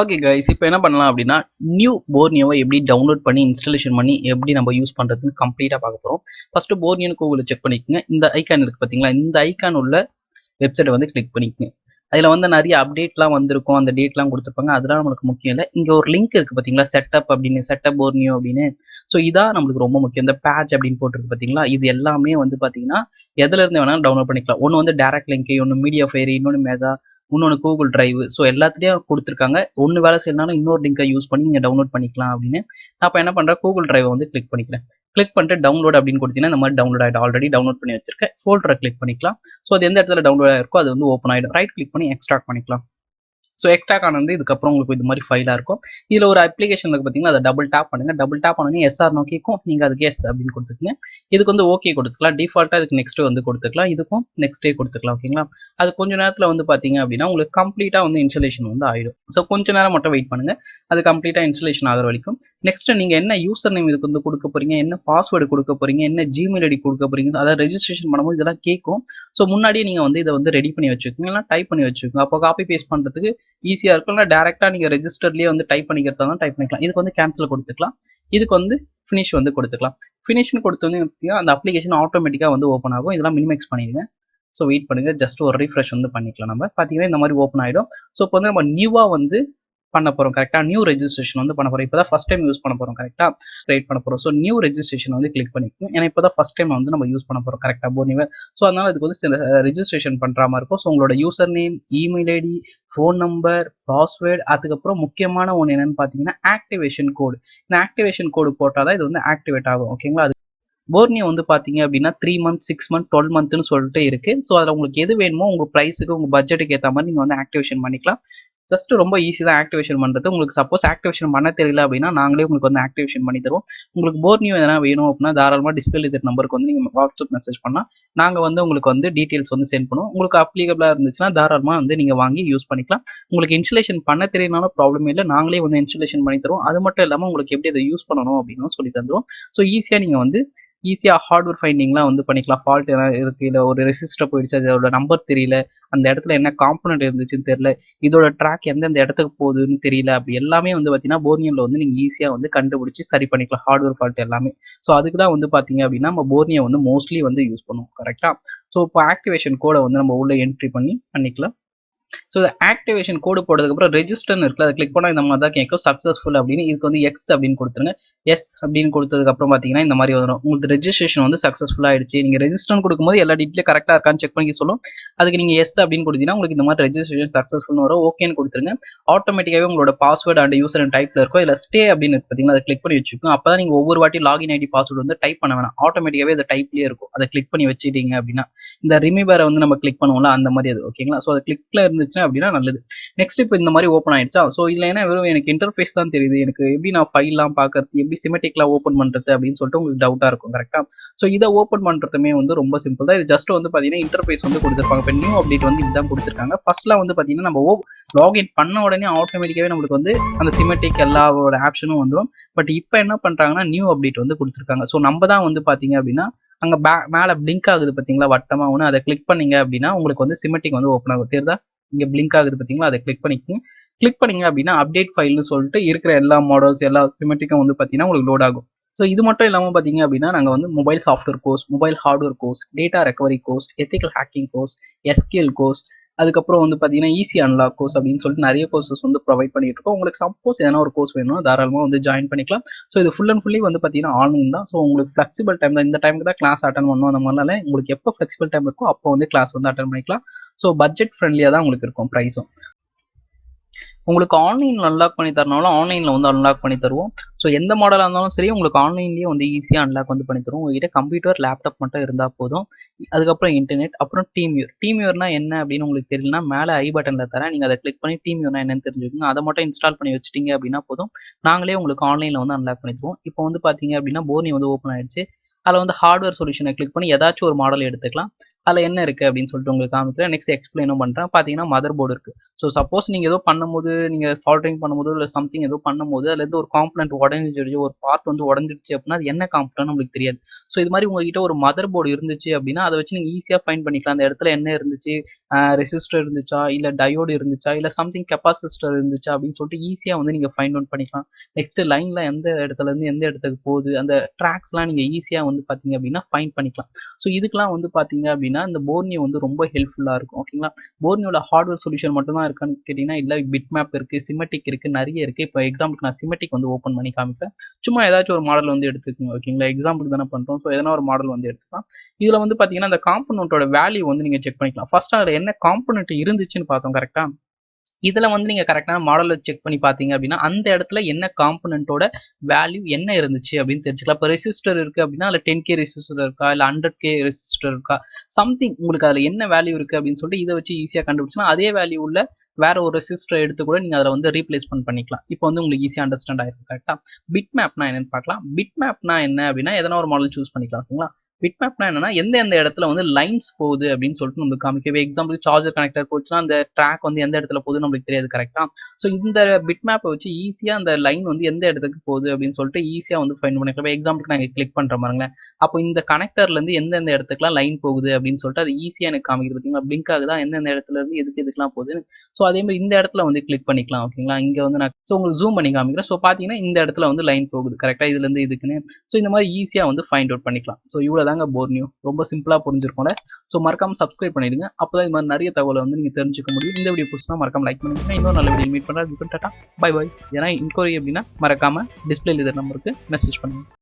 Okay guys, இப்போ என்ன பண்ணலாம் அப்படின்னா நியூ போர்னியோவை எப்படி டவுன்லோட் பண்ணி இன்ஸ்டாலேஷன் பண்ணி எப்படி நம்ம யூஸ் பண்ணுறதுன்னு கம்ப்ளீட்டாக பார்க்க போகிறோம். ஃபஸ்ட்டு போர்னியோன்னு கூகுளில் செக் பண்ணிக்கோங்க. இந்த ஐக்கான் இருக்குது பார்த்தீங்களா, இந்த ஐக்கான் உள்ள வெப்சைட்டை வந்து கிளிக் பண்ணிக்கோங்க. அதில் வந்து நிறைய அப்டேட்லாம் வந்திருக்கும், அந்த டேட்லாம் கொடுத்துருப்பாங்க. அதெல்லாம் நம்மளுக்கு முக்கியம் இல்லை. இங்கே ஒரு லிங்க் இருக்குது பார்த்தீங்களா, செட்டப் அப்படின்னு, செட்டப் போர்னியோ அப்படின்னு. ஸோ இதான் நம்மளுக்கு ரொம்ப முக்கியம். இந்த பேட்ச் அப்படின்னு போட்டிருக்கு பார்த்தீங்களா, இது எல்லாமே வந்து பார்த்தீங்கன்னா எதுலேருந்து வேணாலும் டவுன்லோட் பண்ணிக்கலாம். ஒன்று வந்து டேரக்ட் லிங்க், ஒன்று மீடியா ஃபயர், இன்னொன்று மெகா, இன்னொன்று கூகுள் டிரைவ். ஸோ எல்லாத்துலேயும் கொடுத்துருக்காங்க. ஒன்று வேலை செய்யணும்னாலும் இன்னொரு லிங்கை யூஸ் பண்ணி நீங்கள் டவுன்லோட் பண்ணிக்கலாம் அப்படின்னு. நான் இப்போ என்ன பண்ணுறேன், கூகுள் டிரைவை வந்து கிளிக் பண்ணிக்கிறேன். கிளிக் பண்ணிட்டு டவுன்லோட் அப்படின்னு கொடுத்தீங்கன்னா இந்த மாதிரி டவுன்லோட் ஆகிடும். ஆல்ரெடி டவுன்லோட் பண்ணி வச்சிருக்கேன். ஃபோல்டரை கிளிக் பண்ணிக்கலாம். ஸோ அது எந்த இடத்துல டவுன்லோட் ஆயிருக்கோ அது வந்து ஓப்பன் ஆகிடும். ரைட் கிளிக் பண்ணி எக்ஸ்ட்ராக்ட் பண்ணிக்கலாம். ஸோ எக்ஸ்ட்ராக்ட் ஆனது இதுக்கப்புறம் உங்களுக்கு இது மாதிரி ஃபைலாக இருக்கும். இதில் ஒரு அப்ளிகேஷன் இருக்குது பார்த்தீங்கன்னா, அதை டபுள் டேப் பண்ணுங்க. டபுள் டேப் பண்ணி எஸ்ஆர் நோக்கிக்கும் நீங்கள் அதுக்கு எஸ் அப்படின்னு கொடுத்துக்கங்க. இதுக்கு வந்து ஓகே கொடுத்துக்கலாம். டிஃபால்ட்டாக இதுக்கு நெக்ஸ்ட் வந்து கொடுத்துக்கலாம். இதுக்கும் நெக்ஸ்ட்டே கொடுத்துக்கலாம். ஓகேங்களா. அது கொஞ்ச நேரத்தில் வந்து பார்த்தீங்க அப்படின்னா உங்களுக்கு கம்ப்ளீட்டாக வந்து இன்ஸ்டாலேஷன் வந்து ஆயிடும். ஸோ கொஞ்ச நேரம் மட்டும் வெயிட் பண்ணுங்க. அது கம்ப்ளீட்டாக இன்ஸ்டாலேஷன் ஆகிற வரைக்கும். நெக்ஸ்ட் நீங்கள் என்ன யூசர் நேம் இதுக்கு வந்து கொடுக்க போறீங்க, என்ன பாஸ்வேர்டு கொடுக்க போறீங்க, என்ன ஜிமெயில் ஐடி கொடுக்க போறீங்க, அதாவது ரெஜிஸ்ட்ரேஷன் பண்ணும்போது இதெல்லாம் கேட்கும். ஸோ முன்னாடியே நீங்கள் வந்து இதை வந்து ரெடி பண்ணி வச்சுக்கோங்க, இல்லை டைப் பண்ணி வச்சுக்கோங்க. அப்போ காப்பி பேஸ்ட் பண்ணுறதுக்கு ஈஸியாக இருக்கும். இல்லை டேரெக்டாக நீங்கள் ரெஜிஸ்டர்லேயே வந்து டைப் பண்ணிக்கிறதா தான் டைப் பண்ணிக்கலாம். இதுக்கு வந்து கேன்சல் கொடுத்துக்கலாம். இதுக்கு வந்து ஃபினிஷ் வந்து கொடுத்துக்கலாம். ஃபினிஷ்னு கொடுத்தோன்னே அந்த அப்ளிகேஷன் ஆட்டோமேட்டிக்காக வந்து ஓப்பன் ஆகும். இதெல்லாம் மினிமைஸ் பண்ணிடுங்க. ஸோ வெயிட் பண்ணுங்க. ஜஸ்ட் ஒரு ரீஃப்ரெஷ் வந்து பண்ணிக்கலாம். நம்ம பார்த்தீங்கன்னா இந்த மாதிரி ஓப்பன் ஆகிடும். ஸோ இப்போ வந்து நம்ம நியூவாக வந்து பண்ண போகிறோம். கரெக்டாக நியூ ரெஜிஸ்ட்ரேஷன் வந்து பண்ண போகிறோம். இப்போ தான் ஃபஸ்ட் டைம் யூஸ் பண்ண போகிறோம். கரெக்டாக கிரியேட் பண்ண போகிறோம். ஸோ நியூ ரெஜிஸ்ட்ரேஷன் வந்து கிளிக் பண்ணிக்கணும். ஏன்னா இப்போ தான் ஃபஸ்ட் டைம் வந்து நம்ம யூஸ் பண்ண போகிறோம். கரெக்டாக போர்னியோவை. ஸோ அதனால் இதுக்கு வந்து சில ரெஜிஸ்ட்ரேஷன் பண்ணுற மாதிரி இருக்கும். ஸோ உங்களோட user name, email ID, phone number, password, அதுக்கப்புறம் முக்கியமான ஒன்று என்னென்னு பார்த்தீங்கன்னா ஆக்டிவேஷன் கோடு. இந்த ஆக்டிவேஷன் கோடு போட்டால் தான் இது வந்து ஆக்டிவேட் ஆகும். ஓகேங்களா. அது போர்னியோ வந்து பார்த்தீங்க அப்படின்னா 3 மந்த், 6 மந்த், 12 மந்த்னு சொல்லிட்டு இருக்கு. ஸோ அதில் உங்களுக்கு எது வேணுமோ உங்கள் ப்ரைஸுக்கு, உங்கள் பட்ஜெட்டுக்கு ஏற்ற மாதிரி நீங்கள் வந்து ஆக்டிவேஷன் பண்ணிக்கலாம். ஜஸ்ட் ரொம்ப ஈஸி தான் ஆக்டிவேஷன் பண்ணுறது. உங்களுக்கு சப்போஸ் ஆக்டிவேஷன் பண்ண தெரியல அப்படின்னா நாங்களே உங்களுக்கு வந்து ஆக்டிவேஷன் பண்ணி தருவோம். உங்களுக்கு போர்னியோ எதனா வேணும் அப்படின்னா தாராளமாக டிஸ்பிளே இருக்கிற நம்பருக்கு வந்து நீங்கள் வாட்ஸ்அப் மெசேஜ் பண்ணால் நாங்கள் வந்து உங்களுக்கு வந்து டீட்டெயில்ஸ் வந்து சென்ட் பண்ணுவோம். உங்களுக்கு அப்ளிகபிளாக இருந்துச்சுன்னா தாராளமாக வந்து நீங்கள் வாங்கி யூஸ் பண்ணிக்கலாம். உங்களுக்கு இன்ஸ்டாலேஷன் பண்ண தெரியலனாலும் ப்ராப்ளம் இல்லை. நாங்களே வந்து இன்ஸ்டாலேஷன் பண்ணி தருவோம். அது மட்டும் இல்லாமல் உங்களுக்கு எப்படி அதை யூஸ் பண்ணணும் அப்படின்னு சொல்லி தந்துடுவோம். ஸோ ஈஸியாக நீங்கள் வந்து ஈஸியாக ஹார்ட்வேர் ஃபைண்டிங்லாம் வந்து பண்ணிக்கலாம். ஃபால்ட் எதாவது இருக்குது, இல்லை ஒரு ரெசிஸ்டர் போயிடுச்சு, அதோட நம்பர் தெரியல, அந்த இடத்துல என்ன காம்பனண்ட் இருந்துச்சுன்னு தெரியல, இதோட ட்ராக் எந்தெந்த இடத்துக்கு போகுதுன்னு தெரியல, அப்படி எல்லாமே வந்து பார்த்தீங்கன்னா போர்னியோவில் வந்து நீங்கள் ஈஸியாக வந்து கண்டுபிடிச்சி சரி பண்ணிக்கலாம். ஹார்ட்வேர் ஃபால்ட் எல்லாமே. ஸோ அதுக்கு தான் வந்து பார்த்தீங்க அப்படின்னா நம்ம போர்னியோ வந்து மோஸ்ட்லி வந்து யூஸ் பண்ணுவோம். கரெக்டாக. ஸோ இப்போ ஆக்டிவேஷன் கோடை வந்து நம்ம உள்ள என்ட்ரி பண்ணிக்கலாம். ஸோ ஆக்டிவேஷன் கோடு போட்டதுக்கப்புறம் ரெஜிஸ்டர்னு இருக்குல்ல, அதை கிளிக் பண்ணால் இந்த மாதிரி தான் கேட்கும் சக்ஸஸ்ஃபுல் அப்படின்னு. இதுக்கு வந்து எக்ஸ் அப்படின்னு கொடுத்துருங்க. எஸ் அப்படின்னு கொடுத்ததுக்கப்புறம் பார்த்தீங்கன்னா இந்த மாதிரி வரும். உங்களுக்கு ரெஜிஸ்ட்ரேஷன் வந்து சக்ஸஸ்ஃபுல்லாக ஆயிடுச்சு. நீங்கள் ரெஜிஸ்டர்னு கொடுக்கும்போது எல்லா டீட்டெயிலும் கரெக்டாக இருக்கான்னு செக் பண்ணி சொல்லும். அதுக்கு நீங்கள் எஸ் அப்படின்னு கொடுத்தீங்கன்னா உங்களுக்கு இந்த மாதிரி ரெஜிஸ்ட்ரேஷன் சக்ஸஸ்ஃபுல்னு வரும். ஓகேன்னு கொடுத்துருங்க. ஆட்டோமேட்டிக்காகவே உங்களோட பாஸ்வேர்டு அண்ட் யூசர் அண்ட் டைப்பில் இருக்கும். இதில் ஸ்டே அப்படின்னு பார்த்தீங்கன்னா அதை கிளிக் பண்ணி வச்சுக்கோங்க. அப்போ தான் நீங்கள் ஒவ்வொரு வாட்டி லாகின் ஐடி பாஸ்வேர்டு வந்து டைப் பண்ண வேணாம். ஆட்டோமேட்டிக்காகவே அதை டைப்லேயே இருக்கும். அதை கிளிக் பண்ணி வச்சுட்டீங்க அப்படின்னா இந்த ரிமீவரை வந்து நம்ம கிளிக் பண்ணுவோம்ல அந்த மாதிரி அது. ஓகேங்களா. ஸோ அதை கிளிக்ல இருந்துச்சு அப்படின்னா நல்லது. நெக்ஸ்ட் இப்போ இந்த மாதிரி ஓப்பன் ஆயிடுச்சா. ஸோ இதில் என்ன வெறும் எனக்கு இன்டர்ஃபேஸ் தான் தெரியுது, எனக்கு எப்படி நான் ஃபைல்லாம் பார்க்கறது, எப்படி சிமெட்டிக்லாம் ஓப்பன் பண்ணுறது அப்படின்னு சொல்லிட்டு உங்களுக்கு டவுட்டாக இருக்கும். கரெக்டாக. ஸோ இதை ஓப்பன் பண்ணுறதுமே வந்து ரொம்ப சிம்பிள் தான். இது ஜஸ்ட் வந்து பார்த்தீங்கன்னா இன்டர்ஃபேஸ் வந்து கொடுத்துருப்பாங்க. இப்போ நியூ அப்டேட் வந்து இதுதான் கொடுத்துருக்காங்க. ஃபர்ஸ்ட்லாம் வந்து பார்த்தீங்கன்னா நம்ம லாகின் பண்ண உடனே ஆட்டோமேட்டிக்காகவே நம்மளுக்கு வந்து அந்த சிமெட்டிக் எல்லாவோட ஆப்ஷனும் வந்துடும். பட் இப்போ என்ன பண்ணுறாங்கன்னா நியூ அப்டேட் வந்து கொடுத்துருக்காங்க. ஸோ நம்ம தான் வந்து பார்த்தீங்க அப்படின்னா அங்கே மேலே பிளிங்க் ஆகுது பார்த்தீங்களா வட்டமாக ஒன்று, அதை கிளிக் பண்ணீங்க அப்படின்னா உங்களுக்கு வந்து சிமெட்டிக் வந்து ஓப்பன் ஆகும். தெரியுதா, இங்கே பிளிங்க் ஆகுது பார்த்தீங்களா, அதை கிளிக் பண்ணிக்கோங்க. கிளிக் பண்ணீங்க அப்படின்னா அப்டேட் ஃபைல்னு சொல்லிட்டு இருக்கிற எல்லா மாடல்ஸ் எல்லா சிமெட்டிக்கும் வந்து பார்த்தீங்கன்னா உங்களுக்கு லோட் ஆகும். ஸோ இது மட்டும் இல்லாமல் பார்த்தீங்க அப்படின்னா நாங்கள் வந்து mobile software course, mobile hardware course, data recovery course, ethical hacking course, SQL course, அதுக்கப்புறம் வந்து பார்த்தீங்கன்னா ஈஸி அன்லாக் கோர்ஸ் அப்படின்னு சொல்லிட்டு நிறைய கோர்சஸ் வந்து ப்ரொவைட் பண்ணிட்டு இருக்கோம். உங்களுக்கு சப்போஸ் எதனா ஒரு கோர்ஸ் வேணும் தாராளமாக வந்து ஜாயின் பண்ணிக்கலாம். ஸோ இது ஃபுல் அண்ட் ஃபுல்லி வந்து பார்த்தீங்கன்னா ஆன்லைன் தான். ஸோ உங்களுக்கு ஃப்ளெக்சிபிள் டைம் தான். இந்த டைமுக்கு தான் கிளாஸ் அட்டன் பண்ணணும் அந்த மாதிரினால உங்களுக்கு எப்போ ஃப்ளெக்சிபிள் டைம் இருக்கோ அப்போ வந்து கிளாஸ் வந்து அட்டன் பண்ணிக்கலாம். ஸோ பட்ஜெட் ஃப்ரெண்ட்லியாக தான் உங்களுக்கு இருக்கும் ப்ரைஸும். உங்களுக்கு ஆன்லைனில் அன்லாக் பண்ணி தரனாலும் ஆன்லைனில் வந்து அன்லாக் பண்ணி தருவோம். ஸோ எந்த மாடலாக இருந்தாலும் சரி உங்களுக்கு ஆன்லைன்லேயே வந்து ஈஸியாக அன்லாக் வந்து பண்ணி தருவோம். உங்ககிட்ட கம்ப்யூட்டர், லேப்டாப் மட்டும் இருந்தால் போதும். அதுக்கப்புறம் இன்டர்நெட், அப்புறம் டீம்யூர்னா என்ன அப்படின்னு உங்களுக்கு தெரியலனா மேலே ஐ பட்டனில் தரேன், நீங்கள் அதை கிளிக் பண்ணி டீம்யூர்னா என்னன்னு தெரிஞ்சுக்கோங்க. அதை மட்டும் இன்ஸ்டால் பண்ணி வச்சுட்டீங்க அப்படின்னா போதும். நாங்களே உங்களுக்கு ஆன்லைனில் வந்து அன்லாக் பண்ணி தருவோம். இப்போ வந்து பார்த்தீங்க அப்படின்னா போர்னியோ வந்து ஓப்பன் ஆயிடுச்சு. அதில் வந்து ஹார்ட்வேர் சொல்யூஷனை கிளிக் பண்ணி ஏதாச்சும் ஒரு மாடல் எடுத்துக்கலாம். அதில் என்ன இருக்குது அப்படின்னு சொல்லிட்டு உங்களுக்கு காமிக்கிறேன். நெக்ஸ்ட் எக்ஸ்பிளைனும் பண்ணுறேன். பார்த்தீங்கன்னா மதர் போர்டு இருக்குது. ஸோ சப்போஸ் நீங்கள் ஏதோ பண்ணும்போது, நீங்கள் சால்டரிங் பண்ணும்போது இல்லை சம்திங் ஏதோ பண்ணும்போது அதுலேருந்து ஒரு காம்பனன்ட் உடஞ்சிடுச்சு, ஒரு பார்ட் வந்து உடஞ்சிடுச்சு அப்படின்னா அது என்ன காம்பனன்ட் நம்மளுக்கு தெரியாது. ஸோ இது மாதிரி உங்ககிட்ட ஒரு மதர் போர்டு இருந்துச்சு அப்படின்னா அதை வச்சு நீங்கள் ஈஸியாக ஃபைண்ட் பண்ணிக்கலாம். அந்த இடத்துல என்ன இருந்துச்சு, ரெசிஸ்டர் இருந்துச்சா, இல்லை டயோடு இருந்துச்சா, இல்லை சம்திங் கெப்பாசிஸ்டர் இருந்துச்சா அப்படின்னு சொல்லிட்டு ஈஸியாக வந்து நீங்கள் ஃபைண்ட் அவுட் பண்ணிக்கலாம். நெக்ஸ்ட் லைனில் எந்த இடத்துல இருந்து எந்த இடத்துக்கு போகுது, அந்த ட்ராக்ஸ்லாம் நீங்கள் ஈஸியாக வந்து பார்த்தீங்க அப்படின்னா ஃபைண்ட் பண்ணிக்கலாம். ஸோ இதுக்கெல்லாம் வந்து பார்த்தீங்க அப்படின்னா இந்த போர்னியோ வந்து ரொம்ப ஹெல்ப்ஃபுல்லாக இருக்கும். ஓகேங்களா. போர்னியோட ஹார்ட்வேர் சொல்யூஷன் மட்டும் தான் இருக்கான்னு கேட்டிங்கன்னா இல்லை, பிட் மேப் இருக்குது, சிமெட்டிக் இருக்குது, நிறைய இருக்குது. இப்போ எக்ஸாம்பிளுக்கு நான் சிமெட்டிக் வந்து ஓப்பன் பண்ணி காமிப்பேன். சும்மா ஏதாச்சும் ஒரு மாடல் வந்து எடுத்துக்கோங்க. ஓகேங்களா. எக்ஸாம்பிளுக்கு தானே பண்ணுறோம். ஸோ எதனா ஒரு மாடல் வந்து எடுத்துக்கலாம். இதில் வந்து பார்த்தீங்கன்னா அந்த காம்பனன்ட்டோட வேல்யூ வந்து நீங்கள் செக் பண்ணிக்கலாம். ஃபர்ஸ்ட் அதில் என்ன காம்பனன்ட் இருந்துச்சுன்னு பார்த்தோம் கரெக்டாக. இதில் வந்து நீங்கள் கரெக்டான மாடலை செக் பண்ணி பார்த்தீங்க அப்படின்னா அந்த இடத்துல என்ன காம்பனன்ட்டோட வேல்யூ என்ன இருந்துச்சு அப்படின்னு தெரிஞ்சுக்கலாம். இப்போ ரெசிஸ்டர் இருக்குது அப்படின்னா அதில் 10K ரெசிஸ்டர் இருக்கா, இல்லை 100K ரெசிஸ்டர் இருக்கா, சம்திங் உங்களுக்கு அதில் என்ன வேல்யூ இருக்குது அப்படின்னு சொல்லிட்டு இதை வச்சு ஈஸியாக கண்டுபிடிச்சுன்னா அதே வேல்யூ உள்ள வேற ஒரு ரெசிஸ்டரை எடுத்து கூட நீங்கள் அதில் வந்து ரீப்ளேஸ்மெண்ட் பண்ணிக்கலாம். இப்போ வந்து உங்களுக்கு ஈஸியாக அண்டர்ஸ்டாண்ட் ஆயிருக்கும். கரெக்டாக. பிட் மேப்னா என்னன்னு பார்க்கலாம். பிட் மேப்னா என்ன அப்படின்னா எதனா ஒரு மாடல் சூஸ் பண்ணிக்கலாம். ஓகேங்களா. பிட் மேப்னா என்னன்னா எந்த இடத்துல வந்து லைன்ஸ் போகுது அப்படின்னு சொல்லிட்டு நம்மளுக்கு காமிக்கவே. எக்ஸாம்பிள் சார்ஜர் கனெக்டர் போச்சுன்னா அந்த ட்ராக் வந்து எந்த இடத்துல போகுது நம்மளுக்கு தெரியாது. கரெக்டா. ஸோ இந்த பிட் மேப்பை வச்சு ஈஸியாக அந்த லைன் வந்து எந்த இடத்துக்கு போகுது அப்படின்னு சொல்லிட்டு ஈஸியாக வந்து ஃபைண்ட் பண்ணிக்கலாம். எக்ஸாம்பிளுக்கு நாங்கள் கிளிக் பண்ணுற பாருங்களேன். அப்போ இந்த கனெக்டர்லேருந்து எந்தெந்த இடத்துக்குலாம் லைன் போகுது அப்படின்னு சொல்லிட்டு அது ஈஸியாக எனக்கு காமிக்குது. பார்த்தீங்களா. பிளிங்க் ஆகுதா, எந்தெந்த இடத்துல இருந்து எதுக்கெல்லாம் போகுது. ஸோ அதே மாதிரி இந்த இடத்துல வந்து கிளிக் பண்ணிக்கலாம். ஓகேங்களா. இங்கே வந்து நான் உங்களுக்கு ஜூம் பண்ணி காமிக்கிறேன். ஸோ பார்த்தீங்கன்னா இந்த இடத்துல வந்து லைன் போகுது. கரெக்டாக இதுலேருந்து இதுக்குன்னு. ஸோ இந்த மாதிரி ஈஸியாக வந்து ஃபைண்ட் அவுட் பண்ணிக்கலாம். ஸோ இவ்வளோ தாங்க போர்னியோ. ரொம்ப சிம்பிளாக புரிஞ்சிருக்கோம்ல. ஸோ மறக்காம சப்ஸ்கிரைப் பண்ணிடுங்க. அப்போதான் இது மாதிரி நிறைய தகவலை வந்து நீங்கள் தெரிஞ்சுக்க முடியும். இந்த வீடியோ பிடிச்சா மறக்காம லைக் பண்ணிடுங்க. இன்னொரு நல்ல வீடியோ மீட் பண்ணுறேன். Tata bye bye. ஏன்னா இன்கொயரி அப்படின்னா மறக்காம டிஸ்பிளேல இருக்கிற நம்பருக்கு மெசேஜ் பண்ணுங்க.